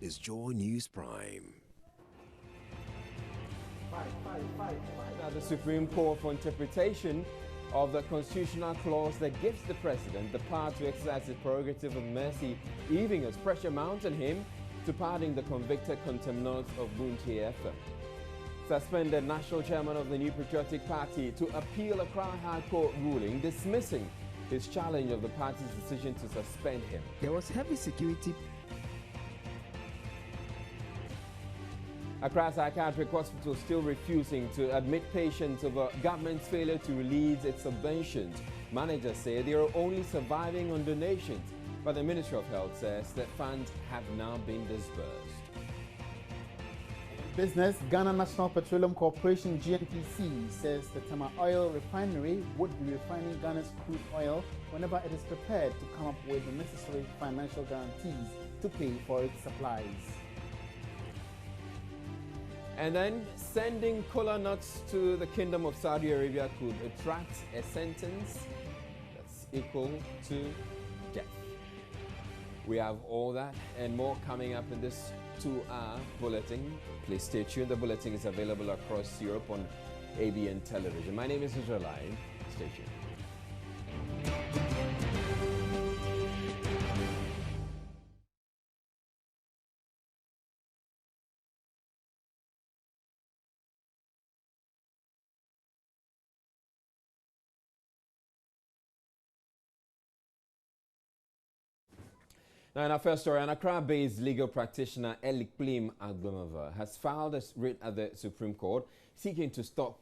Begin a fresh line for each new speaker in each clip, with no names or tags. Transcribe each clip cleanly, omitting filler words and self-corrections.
is Joy News Prime.
Now, the Supreme Court for interpretation of the constitutional clause that gives the president the power to exercise his prerogative of mercy, even as pressure mounts on him to pardon the convicted contemnants of Bunte FM. Suspended national chairman of the New Patriotic Party to appeal Accra High Court ruling dismissing his challenge of the party's decision to suspend him.
There was heavy security.
Accra Psychiatric Hospital still refusing to admit patients over government's failure to release its subventions. Managers say they are only surviving on donations, but the Ministry of Health says that funds have now been disbursed.
Business, Ghana National Petroleum Corporation GNPC says the Tama Oil Refinery would be refining Ghana's crude oil whenever it is prepared to come up with the necessary financial guarantees to pay for its supplies.
And then sending kola nuts to the Kingdom of Saudi Arabia could attract a sentence that's equal to death. We have all that and more coming up in this 2-hour bulletin. Please stay tuned. The bulletin is available across Europe on ABN television. My name is Israelite. Stay tuned. Now, in our first story, an Accra-based legal practitioner, Elikplim Agbemova, has filed a writ at the Supreme Court seeking to stop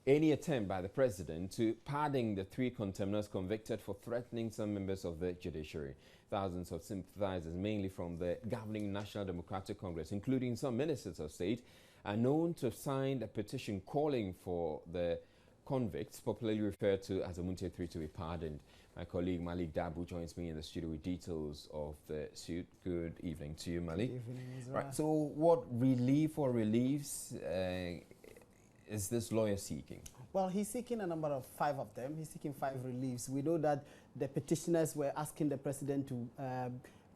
any attempt by the president to pardon the 3 contemners convicted for threatening some members of the judiciary. Thousands of sympathizers, mainly from the governing National Democratic Congress, including some ministers of state, are known to have signed a petition calling for the convicts, popularly referred to as Amunte 3, to be pardoned. My colleague Malik Dabu joins me in the studio with details of the suit. Good evening to you, Malik.
Good evening, Israel.
Right, so what relief or reliefs is this lawyer seeking?
Well, he's seeking a number of 5 of them. He's seeking 5 reliefs. We know that the petitioners were asking the president to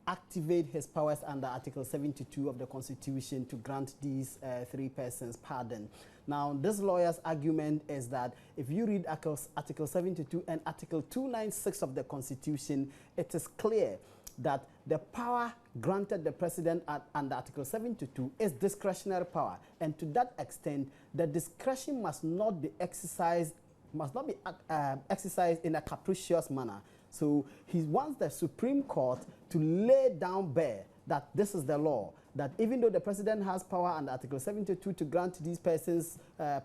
activate his powers under Article 72 of the Constitution to grant these 3 persons pardon. Now, this lawyer's argument is that if you read Article 72 and Article 296 of the Constitution, it is clear that the power granted the president under Article 72 is discretionary power, and to that extent, the discretion must not be exercised in a capricious manner. So he wants the Supreme Court to lay down bare that this is the law, that even though the president has power under Article 72 to grant these persons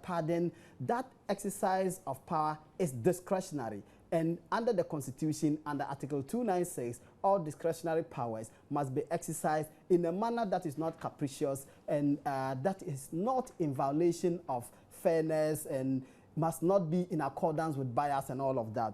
pardon, that exercise of power is discretionary. And under the Constitution, under Article 296, all discretionary powers must be exercised in a manner that is not capricious and that is not in violation of fairness and must not be in accordance with bias and all of that.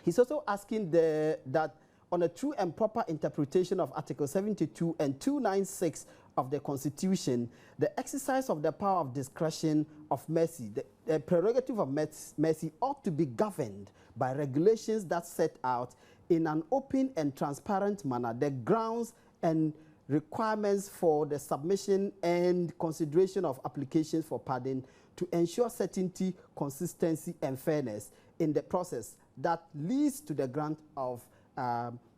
He's also asking that on a true and proper interpretation of Article 72 and 296 of the Constitution, the exercise of the power of discretion of mercy, the prerogative of mercy ought to be governed by regulations that set out in an open and transparent manner the grounds and requirements for the submission and consideration of applications for pardon to ensure certainty, consistency, and fairness in the process that leads to the grant of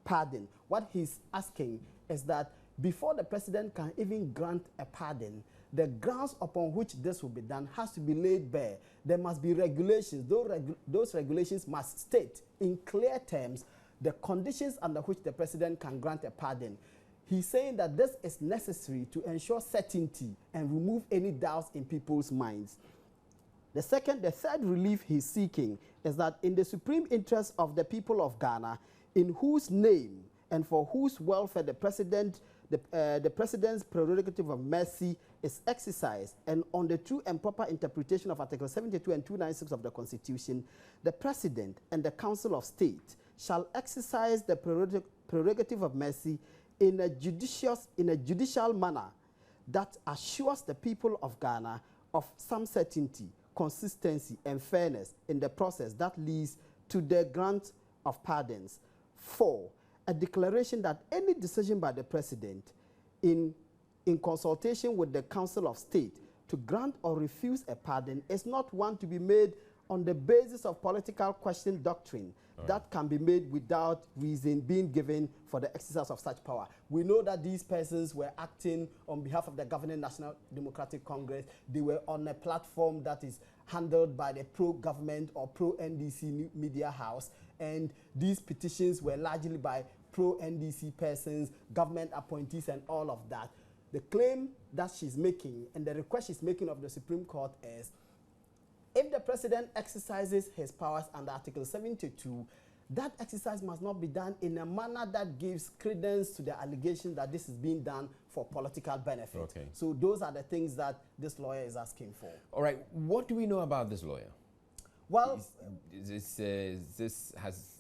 pardon. What he's asking is that before the president can even grant a pardon, the grounds upon which this will be done has to be laid bare. There must be regulations. Those regulations must state in clear terms the conditions under which the president can grant a pardon. He's saying that this is necessary to ensure certainty and remove any doubts in people's minds. The third relief he's seeking is that in the supreme interest of the people of Ghana, in whose name and for whose welfare the president's prerogative of mercy is exercised, and on the true and proper interpretation of Article 72 and 296 of the Constitution, the President and the Council of State shall exercise the prerogative of mercy in a judicial manner that assures the people of Ghana of some certainty, consistency, and fairness in the process that leads to the grant of pardons. 4, a declaration that any decision by the President in consultation with the Council of State to grant or refuse a pardon is not one to be made on the basis of political question doctrine that can be made without reason being given for the exercise of such power. We know that these persons were acting on behalf of the governing National Democratic Congress. They were on a platform that is handled by the pro-government or pro-NDC media house, and these petitions were largely by pro-NDC persons, government appointees, and all of that. The claim that she's making and the request she's making of the Supreme Court is, if the president exercises his powers under Article 72, that exercise must not be done in a manner that gives credence to the allegation that this is being done for political benefit.
Okay.
So those are the things that this lawyer is asking for.
All right, what do we know about this lawyer?
Well,
Has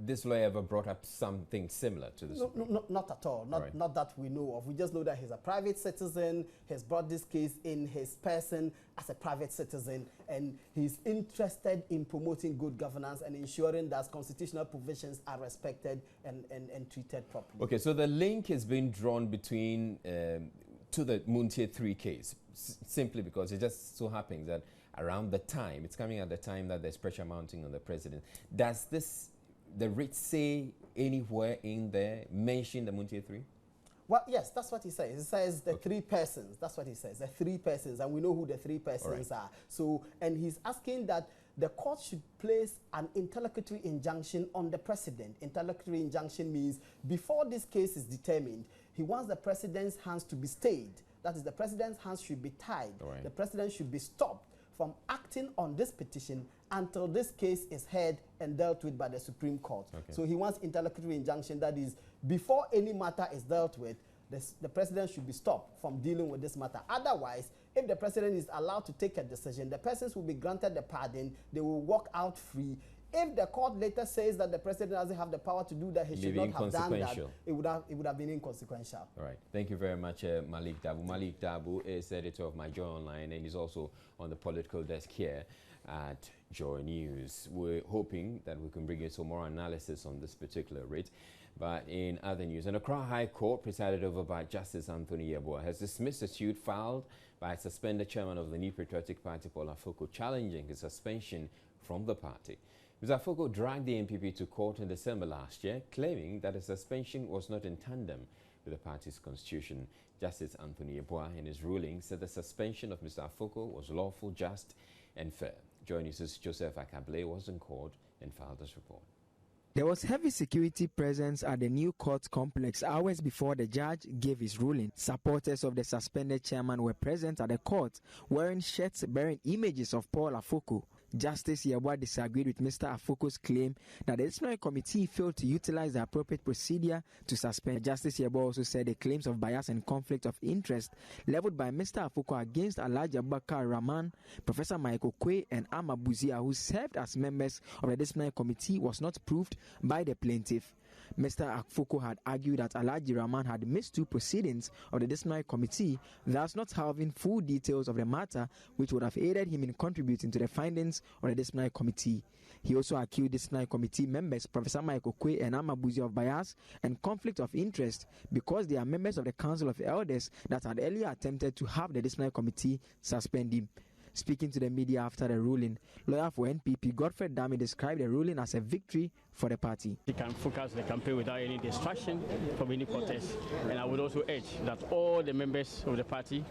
this lawyer ever brought up something similar to this?
No, not at all. Not that we know of. We just know that he's a private citizen. He's brought this case in his person as a private citizen, and he's interested in promoting good governance and ensuring that constitutional provisions are respected and treated properly.
Okay, so the link has been drawn between to the Muntie 3 case, simply because it just so happens that around the time, it's coming at the time that there's pressure mounting on the president. Does the writ say anywhere in there, mention the Muntie 3?
Well, yes, that's what he says. He says the three persons. That's what he says, the three persons, and we know who the three persons are. So, and he's asking that the court should place an interlocutory injunction on the president. Interlocutory injunction means before this case is determined, he wants the president's hands to be stayed. That is, the president's hands should be tied. The president should be stopped from acting on this petition until this case is heard and dealt with by the Supreme Court. So he wants interlocutory injunction, that is, before any matter is dealt with, the president should be stopped from dealing with this matter. Otherwise, if the president is allowed to take a decision, the persons will be granted the pardon, they will walk out free. If the court later says that the president doesn't have the power to do that, he should not have done that, it would have been inconsequential.
All right. Thank you very much, Malik Dabu. Malik Dabu is editor of My Joy Online, and he's also on the political desk here at Joy News. We're hoping that we can bring you some more analysis on this particular writ. But in other news, an Accra High Court, presided over by Justice Anthony Yeboah, has dismissed a suit filed by a suspended chairman of the New Patriotic Party, Paul Afoko, challenging his suspension from the party. Mr. Afoko dragged the NPP to court in December last year, claiming that his suspension was not in tandem with the party's constitution. Justice Anthony Yeboah, in his ruling, said the suspension of Mr. Afoko was lawful, just, and fair. Joy News' Joseph Akable was in court and filed this report.
There was heavy security presence at the new court complex hours before the judge gave his ruling. Supporters of the suspended chairman were present at the court, wearing shirts bearing images of Paul Afoko. Justice Yeboah disagreed with Mr. Afoko's claim that the disciplinary committee failed to utilize the appropriate procedure to suspend. Justice Yeboah also said the claims of bias and conflict of interest leveled by Mr. Afoko against Alhaji Abubakar Rahman, Professor Michael Quay, and Ama Buzia, who served as members of the disciplinary committee, was not proved by the plaintiff. Mr. Afoko had argued that Alhaji Rahman had missed 2 proceedings of the disciplinary committee, thus not having full details of the matter, which would have aided him in contributing to the findings of the disciplinary committee. He also accused disciplinary committee members, Professor Michael Quay and Ama Buzia, of bias and conflict of interest because they are members of the Council of Elders that had earlier attempted to have the disciplinary committee suspend him. Speaking to the media after the ruling, lawyer for NPP Godfrey Dami described the ruling as a victory for the party.
He can focus the campaign without any distraction from any protest. And I would also urge that all the members of the party,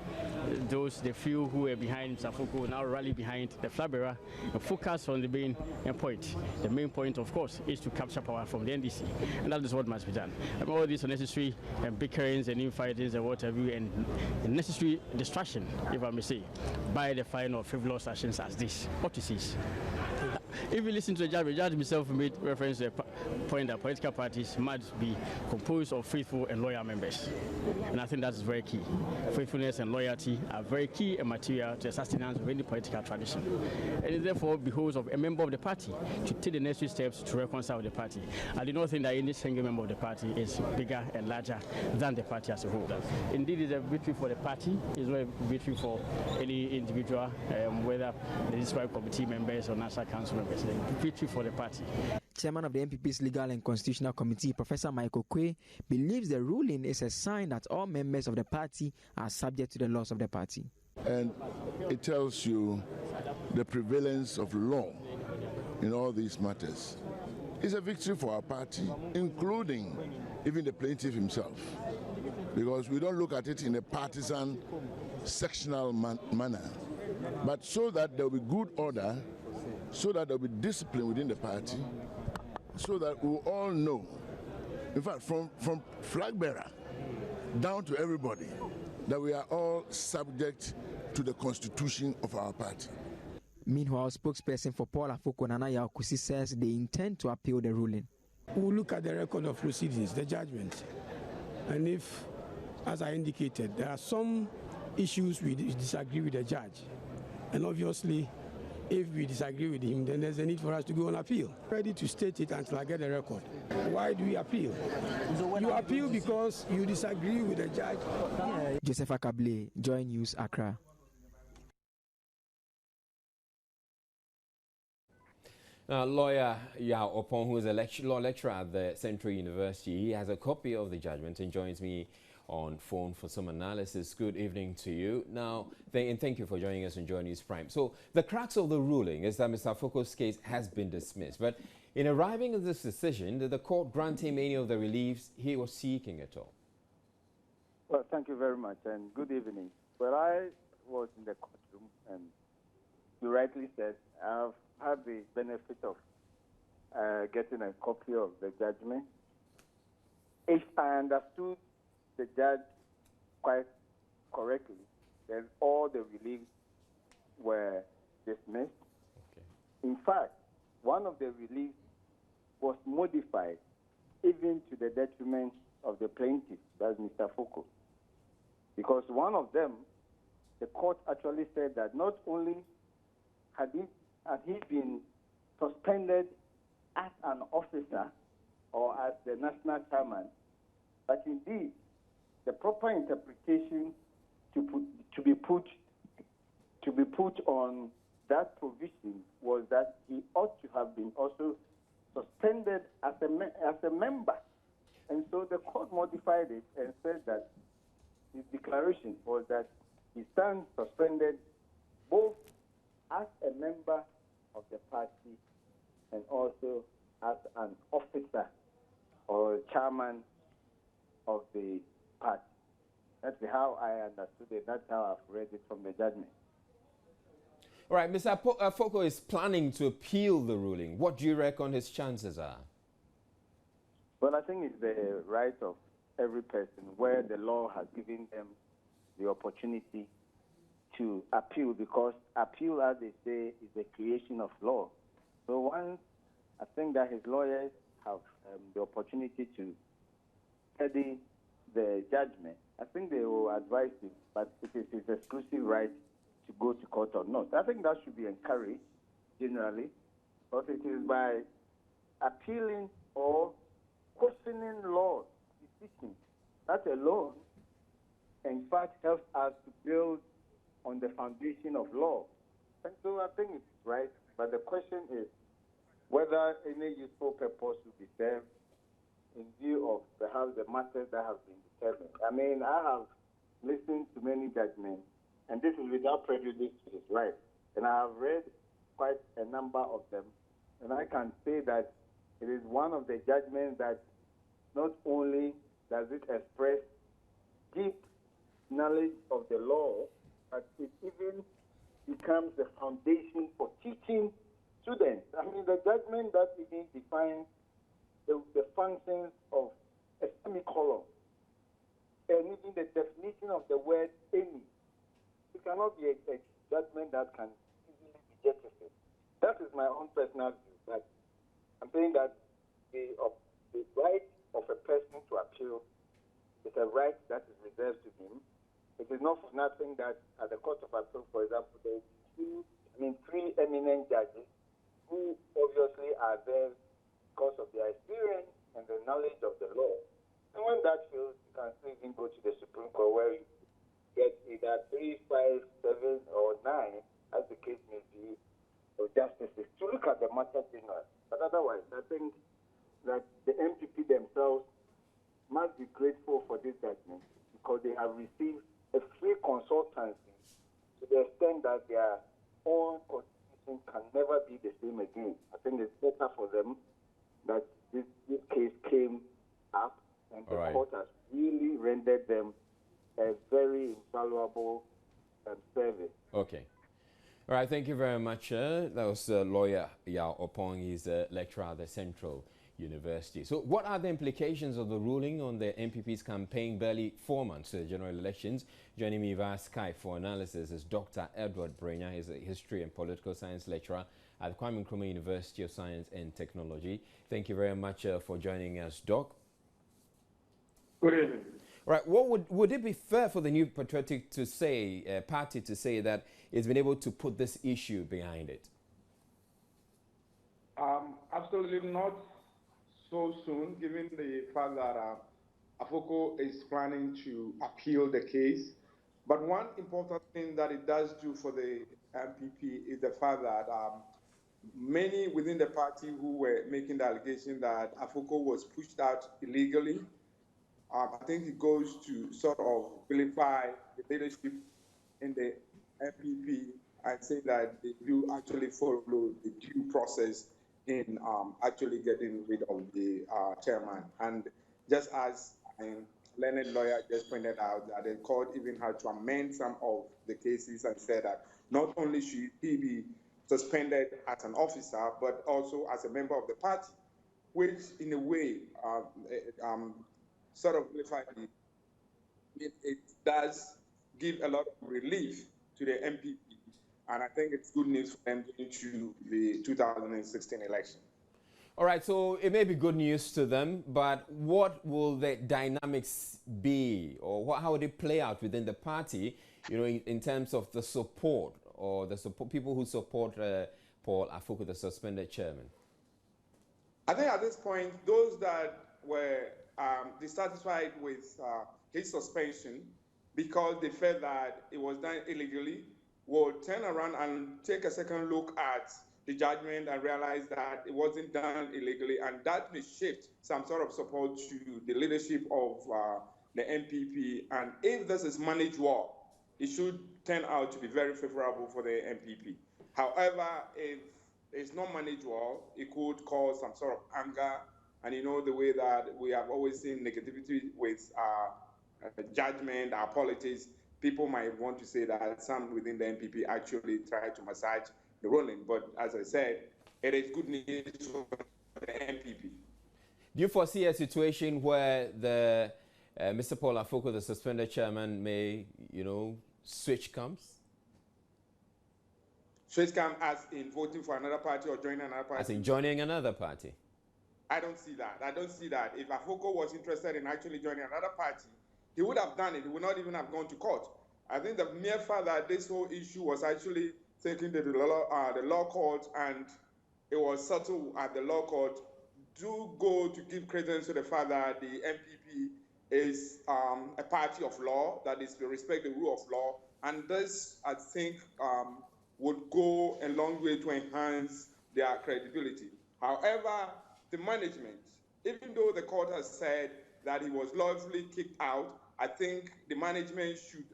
the few who were behind Mr. Afoko, now rally behind the flag bearer and focus on the main point. The main point, of course, is to capture power from the NDC. And that is what must be done. And all these unnecessary bickerings and infightings and whatever, and necessary distraction, if I may say, by the fine of frivolous actions as this. What is this? If you listen to the judge himself made reference to the point that political parties must be composed of faithful and loyal members. And I think that's very key. Faithfulness and loyalty are very key and material to the sustenance of any political tradition. And it therefore behoves of a member of the party to take the necessary steps to reconcile with the party. I do not think that any single member of the party is bigger and larger than the party as a whole. Indeed, it's a victory for the party. It's not a victory for any individual, whether the disciplinary committee members or National Council members, a victory for the party.
Chairman of the NPP's Legal and Constitutional Committee, Professor Michael Quay, believes the ruling is a sign that all members of the party are subject to the laws of the party.
And it tells you the prevalence of law in all these matters. It's a victory for our party, including even the plaintiff himself, because we don't look at it in a partisan, sectional manner, but so that there will be good order, so that there will be discipline within the party, so that we all know, in fact, from flag bearer down to everybody, that we are all subject to the constitution of our party.
Meanwhile, spokesperson for Paul Afoko, Nana Yakusi, says they intend to appeal the ruling.
We'll look at the record of proceedings, the judgment, and if, as I indicated, there are some issues we disagree with the judge, and obviously, if we disagree with him, then there's a need for us to go on appeal. Ready to state it until I get the record. Why do we appeal? You appeal because you disagree with the judge.
Joseph Akable, Joy News, Accra.
Lawyer Yao Opong, who is a law lecturer at the Central University, he has a copy of the judgment and joins me on phone for some analysis. Good evening to you. Now, and thank you for joining us on Joy News Prime. So, the crux of the ruling is that Mr. Afoko's case has been dismissed. But in arriving at this decision, did the court grant him any of the reliefs he was seeking at all?
Well, thank you very much, and good evening. Well, I was in the courtroom, and you rightly said, I've had the benefit of getting a copy of the judgment. If I understood the judge quite correctly, then all the reliefs were dismissed. Okay. In fact, one of the reliefs was modified even to the detriment of the plaintiff, that's Mr. Afoko. Because one of them, the court actually said that not only had he been suspended as an officer or as the national chairman, but indeed the proper interpretation to be put on that provision was that he ought to have been also suspended as a member. And so the court modified it and said that his declaration was that he stands suspended both as a member of the party and also as an officer or chairman of the party. That's how I understood it. That's how I've read it from the judgment.
All right, Mr. Afoko is planning to appeal the ruling. What do you reckon his chances are?
Well, I think it's the right of every person where the law has given them the opportunity to appeal, because appeal, as they say, is the creation of law. So once I think that his lawyers have the opportunity to study the judgment, I think they will advise him, but it is his exclusive right to go to court or not. I think that should be encouraged generally, but it is by appealing or questioning law decisions that alone, in fact, helps us to build on the foundation of law. And so I think it's right, but the question is whether any useful purpose will be served in view of perhaps the matters that have been determined. I mean, I have listened to many judgments, and this is without prejudice to his right. And I have read quite a number of them, and I can say that it is one of the judgments that not only does it express deep knowledge of the law, but it even becomes the foundation for teaching students. I mean, the judgment that even defines the functions of a semicolon and even the definition of the word any. It cannot be a judgment that can easily be jettisoned. That is my own personal view. But I'm saying that the right of a person to appeal is a right that is reserved to him. It is not for nothing that at the Court of Appeal, for example, there are three eminent judges who obviously are there because of their experience and the knowledge of the law. And when that fails, you can still even go to the Supreme Court where you get either 3, 5, 7, or 9, as the case may be, justices to look at the matter generally. But otherwise, I think that the MPP themselves must be grateful for this judgment because they have received a free consultancy to the extent that their own constitution can never be the same again. I think it's better for them that this case came up and the court has really rendered them a very invaluable service.
Okay. All right, thank you very much. That was lawyer Yao Opong. He's a lecturer at the Central University. So what are the implications of the ruling on the MPP's campaign barely 4 months to the general elections? Joining me via Skype for analysis is Dr. Edward Brenya. He's a history and political science lecturer at the Kwame Nkrumah University of Science and Technology. Thank you very much for joining us, Doc.
Good evening.
All right, what would it be fair for the New Patriotic to say, party to say that it's been able to put this issue behind it?
Absolutely not so soon, given the fact that AFOCO is planning to appeal the case. But one important thing that it does do for the MPP is the fact that many within the party who were making the allegation that AFOCO was pushed out illegally, I think it goes to sort of vilify the leadership in the MPP and say that they do actually follow the due process in actually getting rid of the chairman. And just as a learned lawyer just pointed out, that the court even had to amend some of the cases and said that not only should he be suspended as an officer, but also as a member of the party, which in a way sort of it does give a lot of relief to the MPP, and I think it's good news for them into the 2016 election.
All right, so it may be good news to them, but what will the dynamics be, or how would it play out within the party, you know, in terms of the support or the people who support Paul Afoko, the suspended chairman?
I think at this point, those that were dissatisfied with his suspension because they felt that it was done illegally will turn around and take a second look at the judgment and realize that it wasn't done illegally, and that may shift some sort of support to the leadership of the MPP. And if this is managed well, it should turn out to be very favorable for the MPP. However, if it's not managed well, it could cause some sort of anger. And you know the way that we have always seen negativity with judgment, our politics, people might want to say that some within the MPP actually try to massage the ruling. But as I said, it is good news for the MPP.
Do you foresee a situation where the Mr. Paul Afoko, the suspended chairman, may, you know, switch camps?
Switch camp as in voting for another party or joining another party?
As in joining another party?
I don't see that. I don't see that. If Afoko was interested in actually joining another party, he would have done it. He would not even have gone to court. I think the mere fact that this whole issue was actually taken to the law court and it was settled at the law court do go to give credence to the fact that the MPP is a party of law, that is to respect the rule of law. And this, I think, would go a long way to enhance their credibility. However, the management, even though the court has said that he was lawfully kicked out, I think the management should,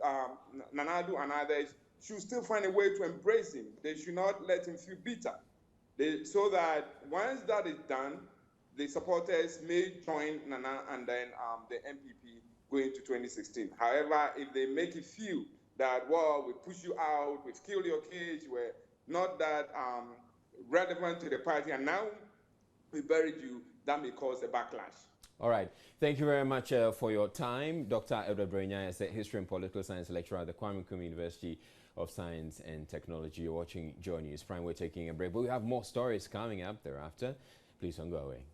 Nanadu and others, should still find a way to embrace him. They should not let him feel bitter. So that once that is done, the supporters may join Nana and then the MPP going to 2016. However, if they make it feel that, well, we push you out, we've killed your case, we're not that relevant to the party, and now we buried you, that may cause a backlash.
All right. Thank you very much for your time. Dr. Edward Brenya is a history and political science lecturer at the Kwame Nkrumah University of Science and Technology. You're watching Joy News Prime. We're taking a break, but we have more stories coming up thereafter. Please don't go away.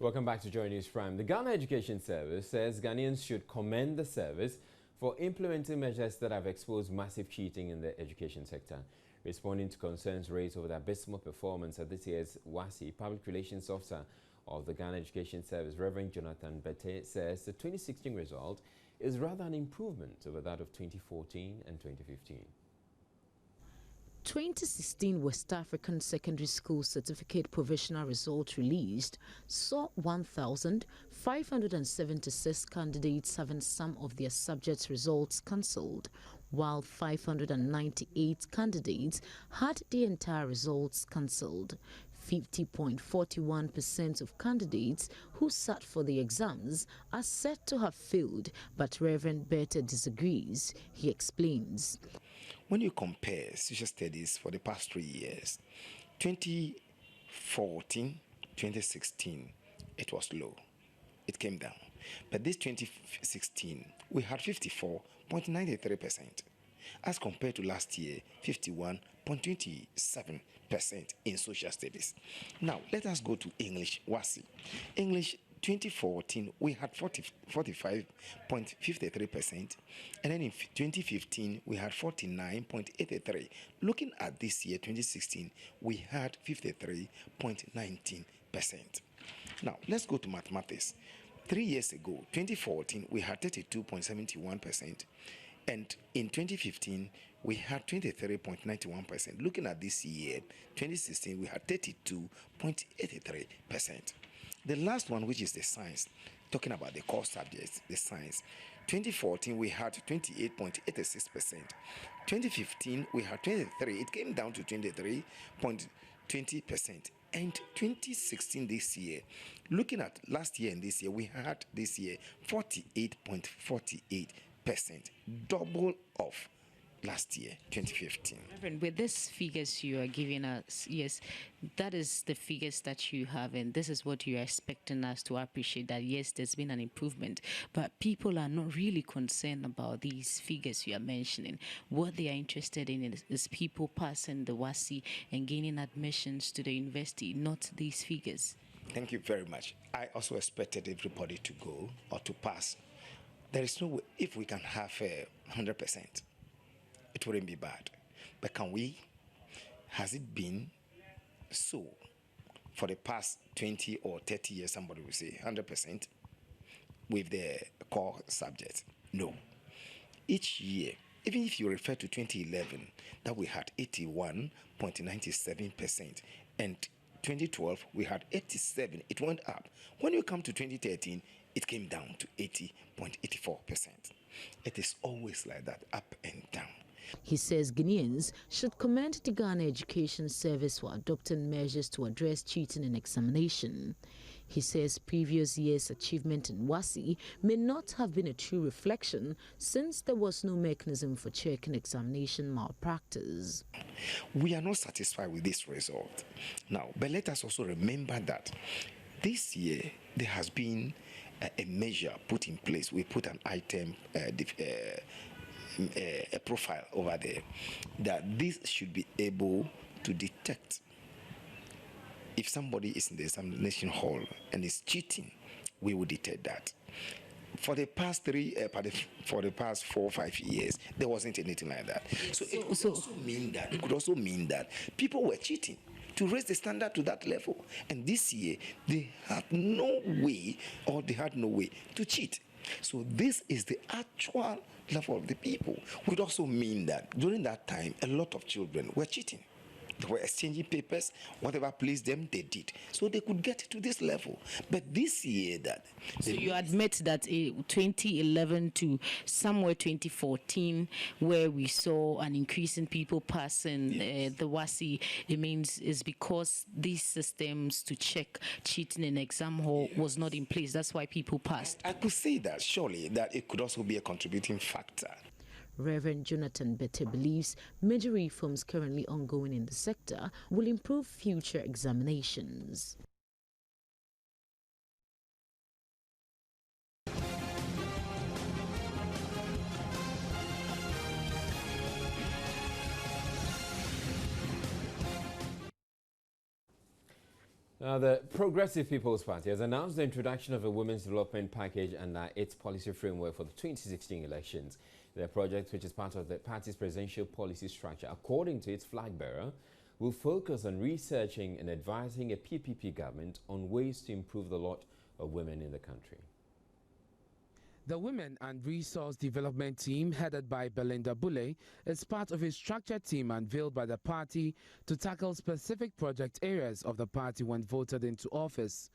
Welcome back to Joy News Prime. The Ghana Education Service says Ghanaians should commend the service for implementing measures that have exposed massive cheating in the education sector. Responding to concerns raised over the abysmal performance at this year's WASSCE, Public Relations Officer of the Ghana Education Service, Reverend Jonathan Bette, says the 2016 result is rather an improvement over that of 2014 and 2015.
2016 West African Secondary School Certificate Provisional Result released saw 1,576 candidates having some of their subjects' results cancelled, while 598 candidates had the entire results cancelled. 50.41% of candidates who sat for the exams are said to have failed, but Reverend Bette disagrees. He explains.
When you compare social studies for the past 3 years, 2014, 2016, it was low. It came down. But this 2016, we had 54.93%, as compared to last year, 51.27% in social studies. Now, let us go to English WASSCE. English 2014, we had 45.53%, and then in 2015, we had 49.83%. Looking at this year, 2016, we had 53.19%. Now, let's go to mathematics. 3 years ago, 2014, we had 32.71%, and in 2015, we had 23.91%. Looking at this year, 2016, we had 32.83%. The last one, which is the science, talking about the core subjects, the science. 2014, we had 28.86%. 2015, we had 23. It came down to 23.20%. And 2016, this year, looking at last year and this year, we had this year 48.48%, double of last year, 2015.
Reverend, with these figures you are giving us, yes, that is the figures that you have, and this is what you are expecting us to appreciate, that yes, there's been an improvement, but people are not really concerned about these figures you are mentioning. What they are interested in is people passing the WASSCE and gaining admissions to the university, not these figures.
Thank you very much. I also expected everybody to go or to pass. There is no way, if we can have 100%, it wouldn't be bad. But can we? Has it been so for the past 20 or 30 years? Somebody will say 100% with the core subjects. No. Each year, even if you refer to 2011, that we had 81.97%, and 2012 we had 87. It went up. When you come to 2013, it came down to 80.84%. It is always like that, up and down.
He says Guineans should commend the Ghana Education Service for adopting measures to address cheating in examination. He says previous year's achievement in WASSCE may not have been a true reflection, since there was no mechanism for checking examination malpractice.
We are not satisfied with this result. Now, but let us also remember that this year there has been a measure put in place. We put an item, a profile over there, that this should be able to detect if somebody is in the examination hall and is cheating. We will detect that. For the past 4 or 5 years, there wasn't anything like that. So it could also mean that people were cheating to raise the standard to that level. And this year, they had no way to cheat. So this is the actual level of the people. Would also mean that during that time, a lot of children were cheating. They were exchanging papers, whatever pleased them, they did. So they could get to this level. But this year
So you admit that 2011 to somewhere 2014, where we saw an increase in people passing the WASSCE, it means it's because these systems to check cheating in exam hall was not in place. That's why people passed.
I could say that, surely, that it could also be a contributing factor.
Reverend Jonathan Bette believes major reforms currently ongoing in the sector will improve future examinations.
Now, the Progressive People's Party has announced the introduction of a women's development package under its policy framework for the 2016 elections. The project, which is part of the party's presidential policy structure, according to its flag bearer, will focus on researching and advising a PPP government on ways to improve the lot of women in the country.
The Women and Resource Development Team, headed by Belinda Bulle, is part of a structured team unveiled by the party to tackle specific project areas of the party when voted into office.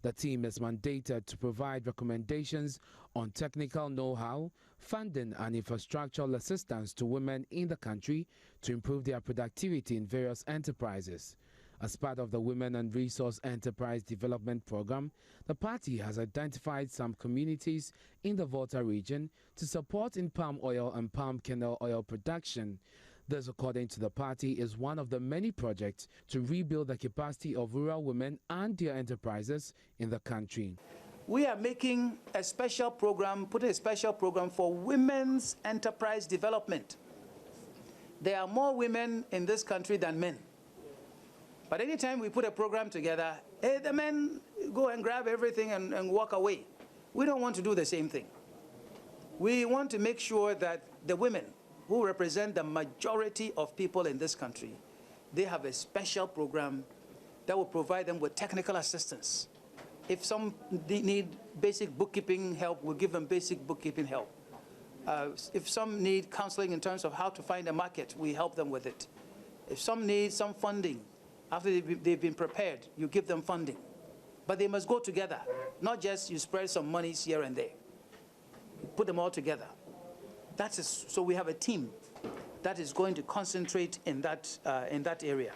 The team is mandated to provide recommendations on technical know-how, funding and infrastructural assistance to women in the country to improve their productivity in various enterprises. As part of the Women and Resource Enterprise Development Program, the party has identified some communities in the Volta region to support in palm oil and palm kernel oil production. This, according to the party, is one of the many projects to rebuild the capacity of rural women and their enterprises in the country.
We are making a special program, putting a special program for women's enterprise development. There are more women in this country than men. But anytime we put a program together, the men go and grab everything and walk away. We don't want to do the same thing. We want to make sure that the women who represent the majority of people in this country, they have a special program that will provide them with technical assistance. If some need basic bookkeeping help, we'll give them basic bookkeeping help. If some need counseling in terms of how to find a market, we help them with it. If some need some funding, after they've been prepared, you give them funding. But they must go together, not just you spread some monies here and there. Put them all together. So we have a team that is going to concentrate in that area.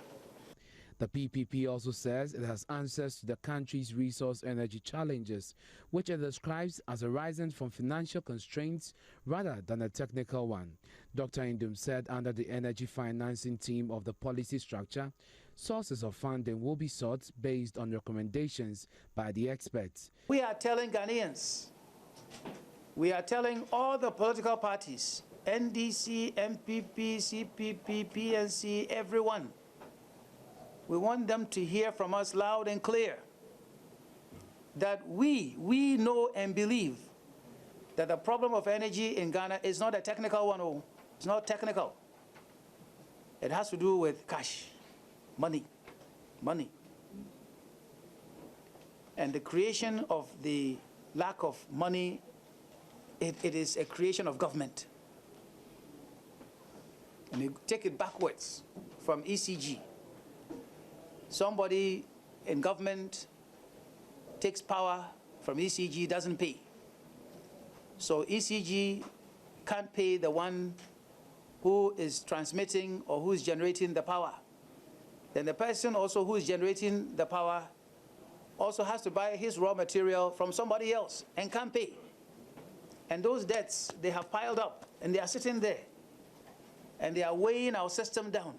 The PPP also says it has answers to the country's resource energy challenges, which it describes as arising from financial constraints rather than a technical one. Dr. Indum said under the energy financing team of the policy structure, sources of funding will be sought based on recommendations by the experts.
We are telling Ghanaians, we are telling all the political parties, NDC, MPP, CPP, PNC, everyone, we want them to hear from us loud and clear that we know and believe that the problem of energy in Ghana is not a technical one. Oh, it's not technical. It has to do with cash, money. And the creation of the lack of money, it is a creation of government. And you take it backwards from ECG. Somebody in government takes power from ECG, doesn't pay. So ECG can't pay the one who is transmitting or who is generating the power. Then the person also who is generating the power also has to buy his raw material from somebody else and can't pay. And those debts, they have piled up and they are sitting there and they are weighing our system down.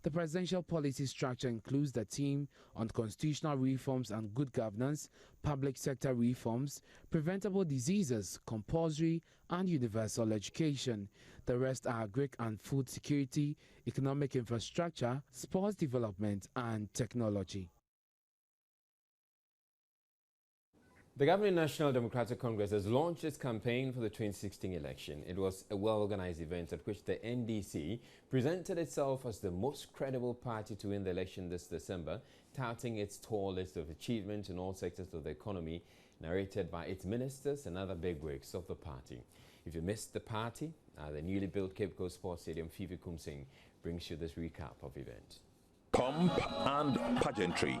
The presidential policy structure includes the team on constitutional reforms and good governance, public sector reforms, preventable diseases, compulsory and universal education. The rest are agri and food security, economic infrastructure, sports development and technology.
The Ghanaian National Democratic Congress has launched its campaign for the 2016 election. It was a well-organized event at which the NDC presented itself as the most credible party to win the election this December, touting its tall list of achievements in all sectors of the economy, narrated by its ministers and other bigwigs of the party. If you missed the party, the newly built Cape Coast Sports Stadium, Fifi Kumsing, brings you this recap of events.
Pomp and pageantry,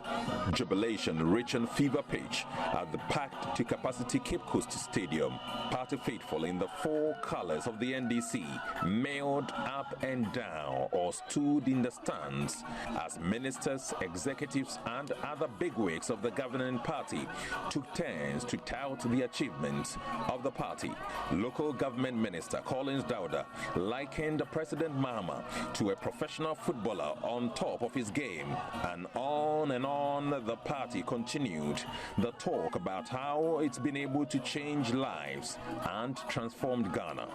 jubilation rich and fever pitch at the packed to capacity Cape Coast Stadium. Party faithful in the four colors of the NDC mailed up and down or stood in the stands as ministers, executives and other bigwigs of the governing party took turns to tout the achievements of the party. Local government minister Collins Dauda likened President Mahama to a professional footballer on top of his game, and on the party continued the talk about how it's been able to change lives and transformed Ghana.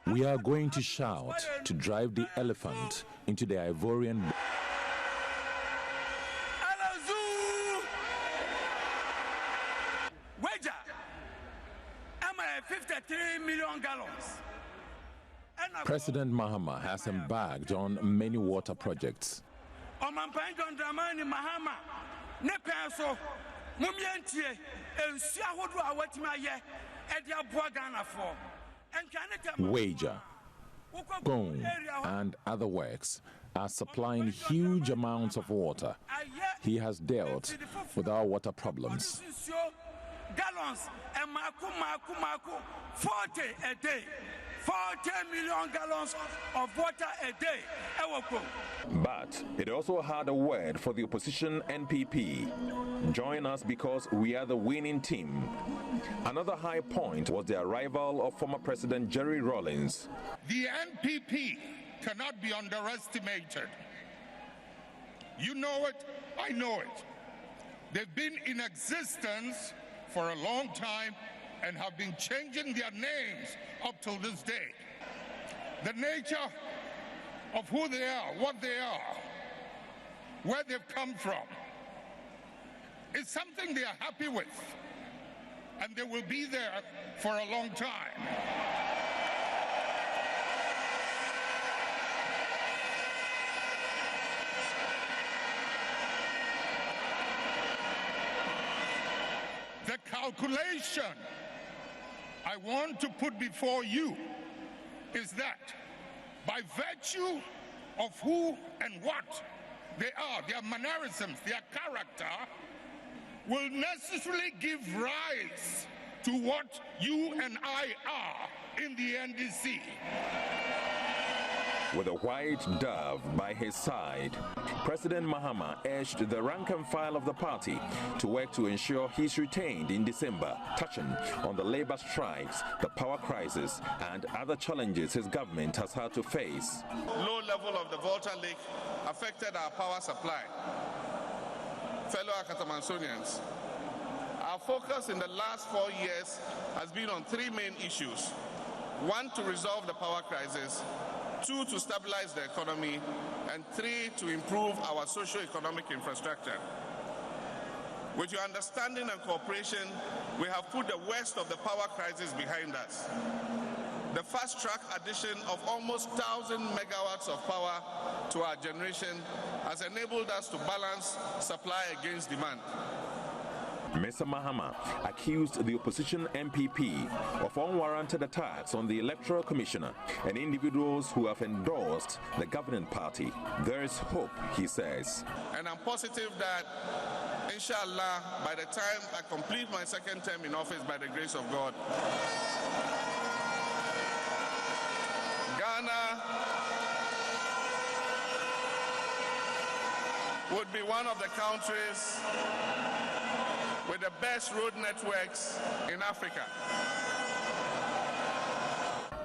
We are going to shout to drive the elephant into the Ivorian.
53 million gallons.
President Mahama has embarked on many water projects. Wager, Gong, and other works are supplying huge amounts of water. He has dealt with our water problems.
Gallons and Maku 40 a day. 40 million gallons of water a day.
But it also had a word for the opposition NPP. Join us because we are the winning team. Another high point was the arrival of former President Jerry Rawlings.
The NPP cannot be underestimated. You know it, I know it. They've been in existence for a long time and have been changing their names up till this day. The nature of who they are, what they are, where they've come from, is something they are happy with, and they will be there for a long time. The calculation I want to put before you is that by virtue of who and what they are, their mannerisms, their character, will necessarily give rise to what you and I are in the NDC.
With a white dove by his side, President Mahama urged the rank and file of the party to work to ensure he's retained in December, touching on the labor strikes, the power crisis, and other challenges his government has had to face.
Low level of the Volta Lake affected our power supply. Fellow Akatamansonians, our focus in the last 4 years has been on three main issues. One, to resolve the power crisis. Two, to stabilize the economy, and three, to improve our socio-economic infrastructure. With your understanding and cooperation, we have put the worst of the power crisis behind us. The fast-track addition of almost 1,000 megawatts of power to our generation has enabled us to balance supply against demand.
Mr. Mahama accused the opposition NPP of unwarranted attacks on the Electoral Commissioner and individuals who have endorsed the governing party. There is hope, he says.
And I'm positive that, inshallah, by the time I complete my second term in office, by the grace of God, Ghana would be one of the countries with the best road networks in Africa.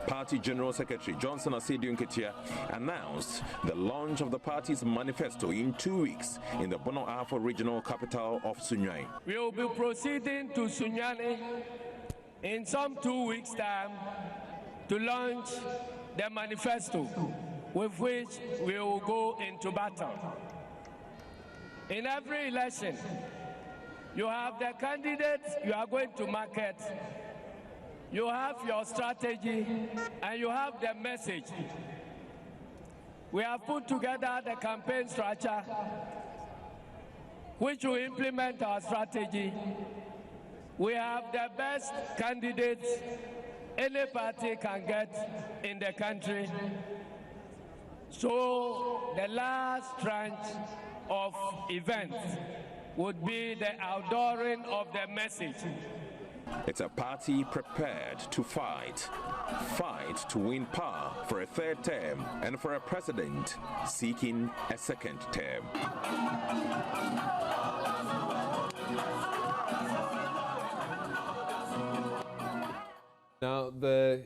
Party General Secretary Johnson Asiedu Nketia announced the launch of the party's manifesto in 2 weeks in the Bono Ahafo regional capital of Sunyani.
We will be proceeding to Sunyani in some 2 weeks' time to launch the manifesto with which we will go into battle. In every election, you have the candidates you are going to market, you have your strategy, and you have the message. We have put together the campaign structure which will implement our strategy. We have the best candidates any party can get in the country. So the last tranche of events would be the outdooring of the message.
It's a party prepared to fight to win power for a third term and for a president seeking a second term.
Now, the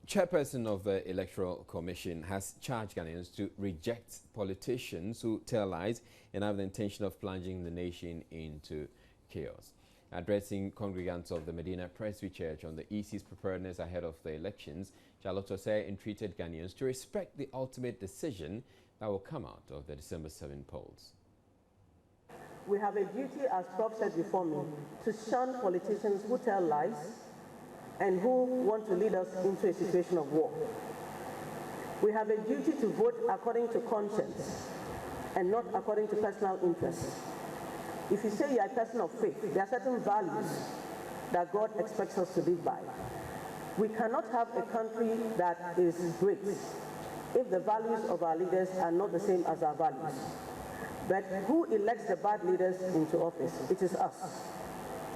chairperson of the Electoral Commission has charged Ghanaians to reject politicians who tell lies and have the intention of plunging the nation into chaos. Addressing congregants of the Medina Presby Church on the EC's preparedness ahead of the elections, Charlotte Osei entreated Ghanaians to respect the ultimate decision that will come out of the December 7 polls.
We have a duty, as Prof said before me, to shun politicians who tell lies, and who want to lead us into a situation of war. We have a duty to vote according to conscience and not according to personal interest. If you say you are a person of faith, there are certain values that God expects us to live by. We cannot have a country that is great if the values of our leaders are not the same as our values. But who elects the bad leaders into office? It is us.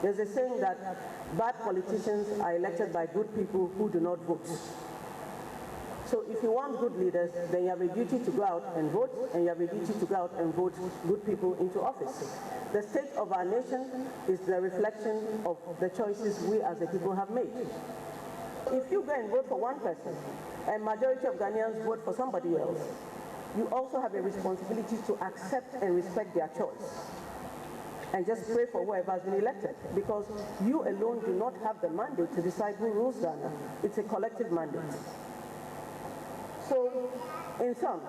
There's a saying that bad politicians are elected by good people who do not vote. So if you want good leaders, then you have a duty to go out and vote, and you have a duty to go out and vote good people into office. The state of our nation is the reflection of the choices we as a people have made. If you go and vote for one person, and majority of Ghanaians vote for somebody else, you also have a responsibility to accept and respect their choice. And just pray for whoever has been elected, because you alone do not have the mandate to decide who rules Ghana. It's a collective mandate. So, in sum,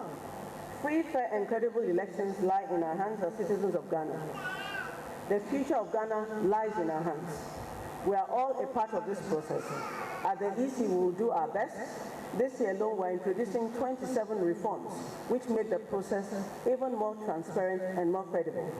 free, fair, and credible elections lie in our hands as citizens of Ghana. The future of Ghana lies in our hands. We are all a part of this process. At the EC, we will do our best. This year alone, we're introducing 27 reforms, which make the process even more transparent and more credible.